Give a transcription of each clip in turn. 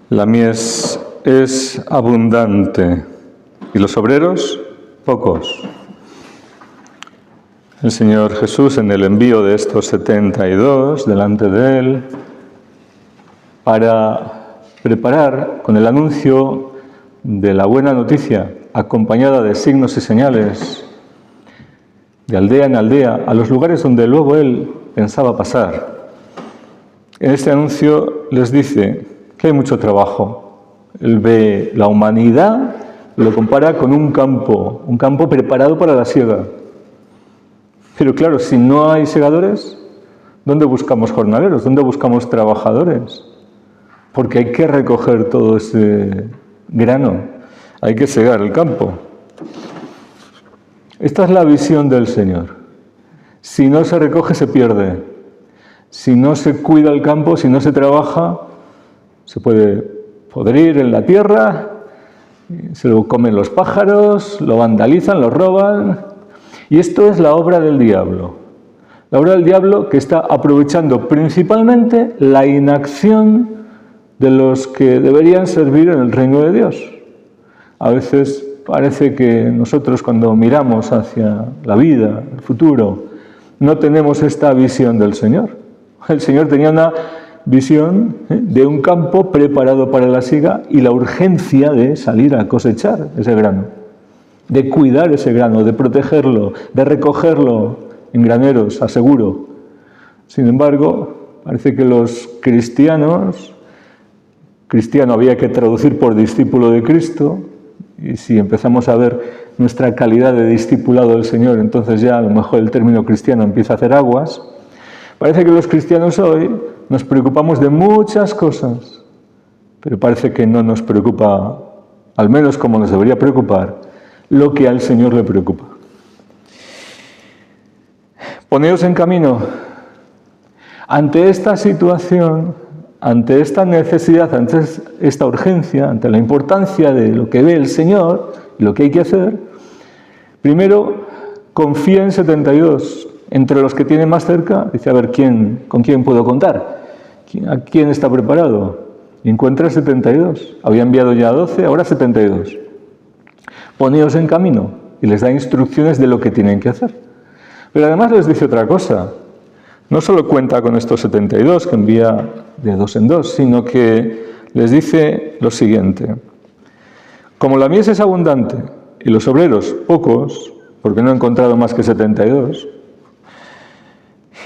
La mies es abundante y los obreros pocos. El Señor Jesús, en el envío de estos 72 delante de Él, para preparar con el anuncio de la buena noticia, acompañada de signos y señales, de aldea en aldea, a los lugares donde luego Él pensaba pasar. En este anuncio les dice que hay mucho trabajo. Él ve la humanidad, lo compara con un campo preparado para la siega. Pero claro, si no hay segadores, ¿dónde buscamos jornaleros? ¿Dónde buscamos trabajadores? Porque hay que recoger todo ese grano, hay que segar el campo. Esta es la visión del Señor. Si no se recoge, se pierde. Si no se cuida el campo, si no se trabaja, se puede podrir en la tierra, se lo comen los pájaros, lo vandalizan, lo roban. Y esto es la obra del diablo. La obra del diablo que está aprovechando principalmente la inacción de los que deberían servir en el reino de Dios. A veces parece que nosotros, cuando miramos hacia la vida, el futuro, no tenemos esta visión del Señor. El Señor tenía una visión de un campo preparado para la siega y la urgencia de salir a cosechar ese grano, de cuidar ese grano, de protegerlo, de recogerlo en graneros, a seguro. Sin embargo, parece que los cristianos, cristiano había que traducir por discípulo de Cristo, y si empezamos a ver nuestra calidad de discipulado del Señor, entonces ya a lo mejor el término cristiano empieza a hacer aguas. Parece que los cristianos hoy nos preocupamos de muchas cosas, pero parece que no nos preocupa, al menos como nos debería preocupar, lo que al Señor le preocupa. Poneos en camino. Ante esta situación, ante esta necesidad, ante esta urgencia, ante la importancia de lo que ve el Señor y lo que hay que hacer, primero confía en 72. Entre los que tiene más cerca, dice, a ver, ¿con quién puedo contar? ¿A quién está preparado? Y encuentra 72. Había enviado ya 12, ahora 72. Poneos en camino, y les da instrucciones de lo que tienen que hacer. Pero además les dice otra cosa. No solo cuenta con estos 72 que envía de dos en dos, sino que les dice lo siguiente. Como la mies es abundante y los obreros pocos, porque no he encontrado más que 72,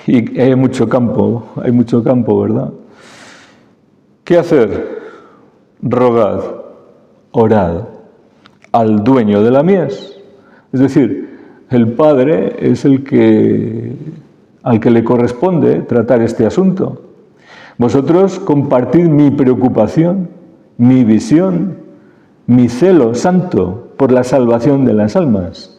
y hay mucho campo, ¿verdad? ¿Qué hacer? Rogad, orad al dueño de la mies. Es decir, el Padre es al que le corresponde tratar este asunto. Vosotros compartid mi preocupación, mi visión, mi celo santo por la salvación de las almas,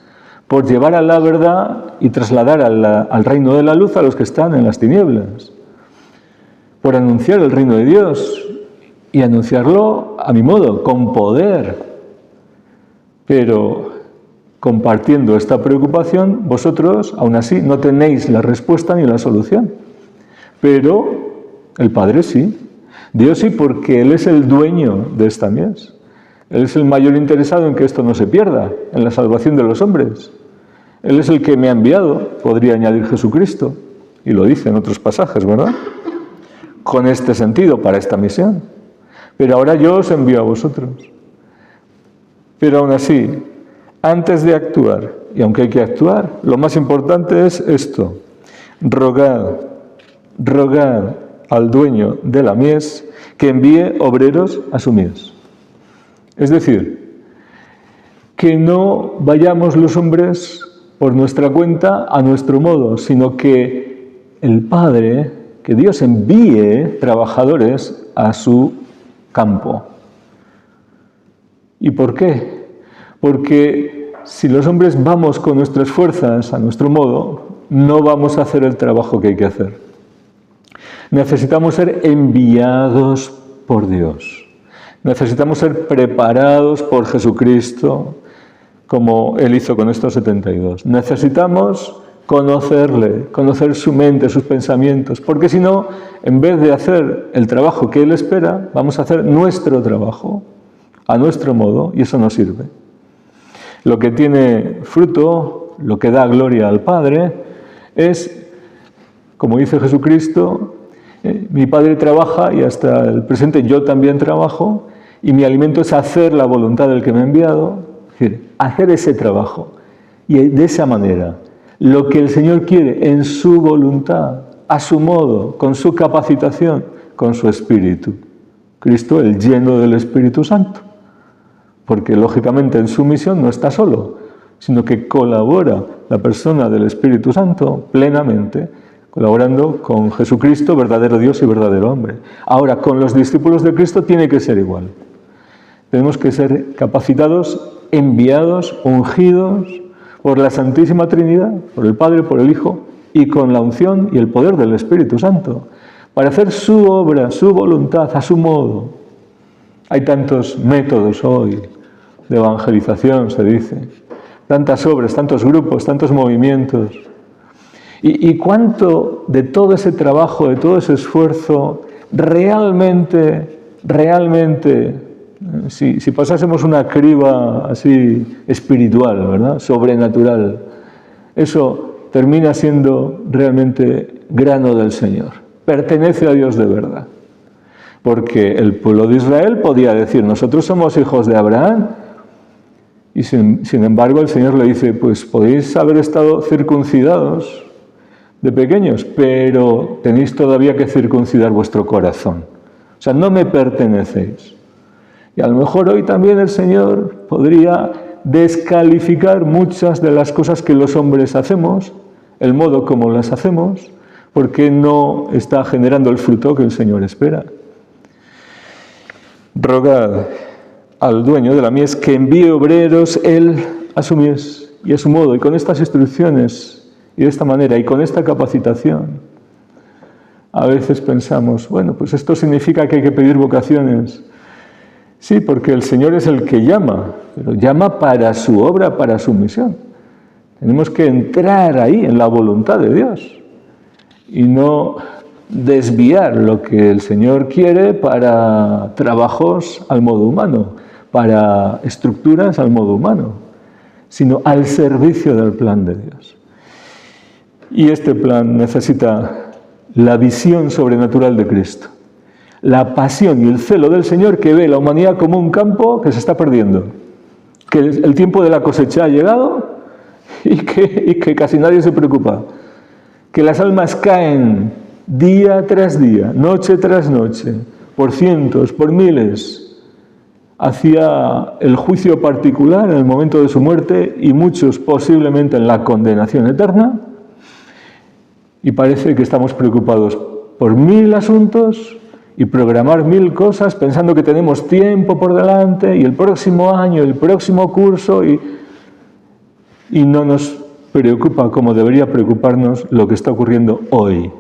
por llevar a la verdad y trasladar al reino de la luz a los que están en las tinieblas, por anunciar el reino de Dios y anunciarlo a mi modo, con poder. Pero compartiendo esta preocupación, vosotros aún así no tenéis la respuesta ni la solución. Pero el Padre sí, Dios sí, porque Él es el dueño de esta mies. Él es el mayor interesado en que esto no se pierda, en la salvación de los hombres. Él es el que me ha enviado, podría añadir Jesucristo, y lo dice en otros pasajes, ¿verdad? Con este sentido, para esta misión. Pero ahora yo os envío a vosotros. Pero aún así, antes de actuar, y aunque hay que actuar, lo más importante es esto. Rogad al dueño de la mies que envíe obreros a su mies. Es decir, que no vayamos los hombres por nuestra cuenta a nuestro modo, sino que el Padre, que Dios envíe trabajadores a su campo. ¿Y por qué? Porque si los hombres vamos con nuestras fuerzas a nuestro modo, no vamos a hacer el trabajo que hay que hacer. Necesitamos ser enviados por Dios. Necesitamos ser preparados por Jesucristo, como Él hizo con estos 72. Necesitamos conocerle, conocer su mente, sus pensamientos, porque si no, en vez de hacer el trabajo que Él espera, vamos a hacer nuestro trabajo, a nuestro modo, y eso no sirve. Lo que tiene fruto, lo que da gloria al Padre, es, como dice Jesucristo, mi Padre trabaja y hasta el presente yo también trabajo, y mi alimento es hacer la voluntad del que me ha enviado, es decir, hacer ese trabajo. Y de esa manera, lo que el Señor quiere en su voluntad, a su modo, con su capacitación, con su Espíritu. Cristo, el lleno del Espíritu Santo. Porque lógicamente en su misión no está solo, sino que colabora la persona del Espíritu Santo plenamente, colaborando con Jesucristo, verdadero Dios y verdadero hombre. Ahora, con los discípulos de Cristo tiene que ser igual. Tenemos que ser capacitados, enviados, ungidos por la Santísima Trinidad, por el Padre, por el Hijo, y con la unción y el poder del Espíritu Santo, para hacer su obra, su voluntad, a su modo. Hay tantos métodos hoy de evangelización, se dice, tantas obras, tantos grupos, tantos movimientos. ¿Y cuánto de todo ese trabajo, de todo ese esfuerzo, realmente, si pasásemos una criba así espiritual, ¿verdad?, sobrenatural, eso termina siendo realmente grano del Señor, pertenece a Dios de verdad? Porque el pueblo de Israel podía decir, nosotros somos hijos de Abraham, y sin embargo el Señor le dice, pues podéis haber estado circuncidados de pequeños, pero tenéis todavía que circuncidar vuestro corazón. O sea, no me pertenecéis. Y a lo mejor hoy también el Señor podría descalificar muchas de las cosas que los hombres hacemos, el modo como las hacemos, porque no está generando el fruto que el Señor espera. Rogad al dueño de la mies que envíe obreros él a su mies y a su modo, y con estas instrucciones, y de esta manera, y con esta capacitación. A veces pensamos, bueno, pues esto significa que hay que pedir vocaciones. Sí, porque el Señor es el que llama, pero llama para su obra, para su misión. Tenemos que entrar ahí en la voluntad de Dios y no desviar lo que el Señor quiere para trabajos al modo humano, para estructuras al modo humano, sino al servicio del plan de Dios. Y este plan necesita la visión sobrenatural de Cristo, la pasión y el celo del Señor que ve la humanidad como un campo que se está perdiendo, que el tiempo de la cosecha ha llegado y que casi nadie se preocupa, que las almas caen día tras día, noche tras noche, por cientos, por miles, hacia el juicio particular en el momento de su muerte y muchos posiblemente en la condenación eterna. Y parece que estamos preocupados por 1000 asuntos y programar 1000 cosas pensando que tenemos tiempo por delante y el próximo año, el próximo curso y no nos preocupa como debería preocuparnos lo que está ocurriendo hoy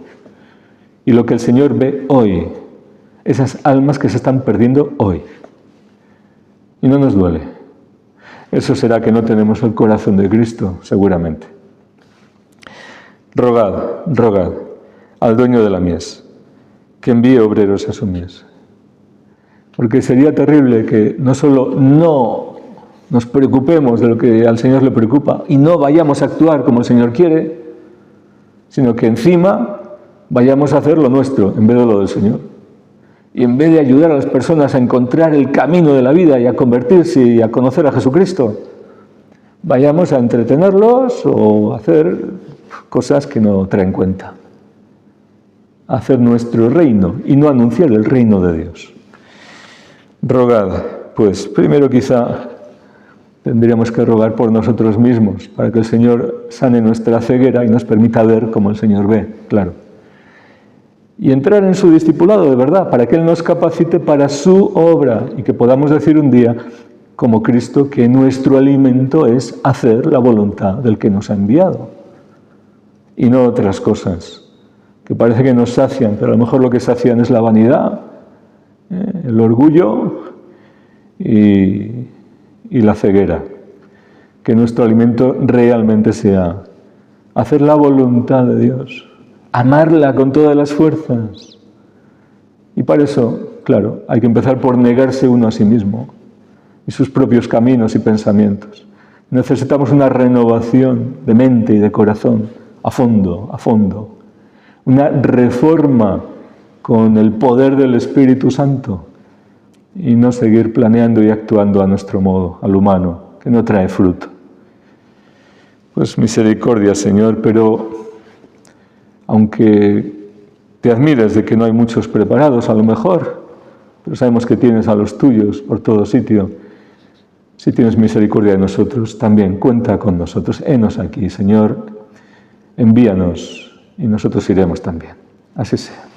y lo que el Señor ve hoy, esas almas que se están perdiendo hoy. Y no nos duele. Eso será que no tenemos el corazón de Cristo, seguramente. Rogad al dueño de la mies que envíe obreros a su mies. Porque sería terrible que no solo no nos preocupemos de lo que al Señor le preocupa y no vayamos a actuar como el Señor quiere, sino que encima vayamos a hacer lo nuestro en vez de lo del Señor. Y en vez de ayudar a las personas a encontrar el camino de la vida y a convertirse y a conocer a Jesucristo, vayamos a entretenerlos o a hacer cosas que no traen cuenta. Hacer nuestro reino y no anunciar el reino de Dios. Rogad, pues primero quizá tendríamos que rogar por nosotros mismos para que el Señor sane nuestra ceguera y nos permita ver como el Señor ve, claro. Y entrar en su discipulado de verdad, para que Él nos capacite para su obra y que podamos decir un día, como Cristo, que nuestro alimento es hacer la voluntad del que nos ha enviado. Y no otras cosas, que parece que nos sacian, pero a lo mejor lo que sacian es la vanidad, el orgullo y la ceguera. Que nuestro alimento realmente sea hacer la voluntad de Dios, amarla con todas las fuerzas. Y para eso, claro, hay que empezar por negarse uno a sí mismo y sus propios caminos y pensamientos. Necesitamos una renovación de mente y de corazón, a fondo, una reforma con el poder del Espíritu Santo y no seguir planeando y actuando a nuestro modo, al humano, que no trae fruto. Pues misericordia, Señor, pero aunque te admires de que no hay muchos preparados, a lo mejor, pero sabemos que tienes a los tuyos por todo sitio. Si tienes misericordia de nosotros, también cuenta con nosotros. Henos aquí, Señor, envíanos y nosotros iremos también. Así sea.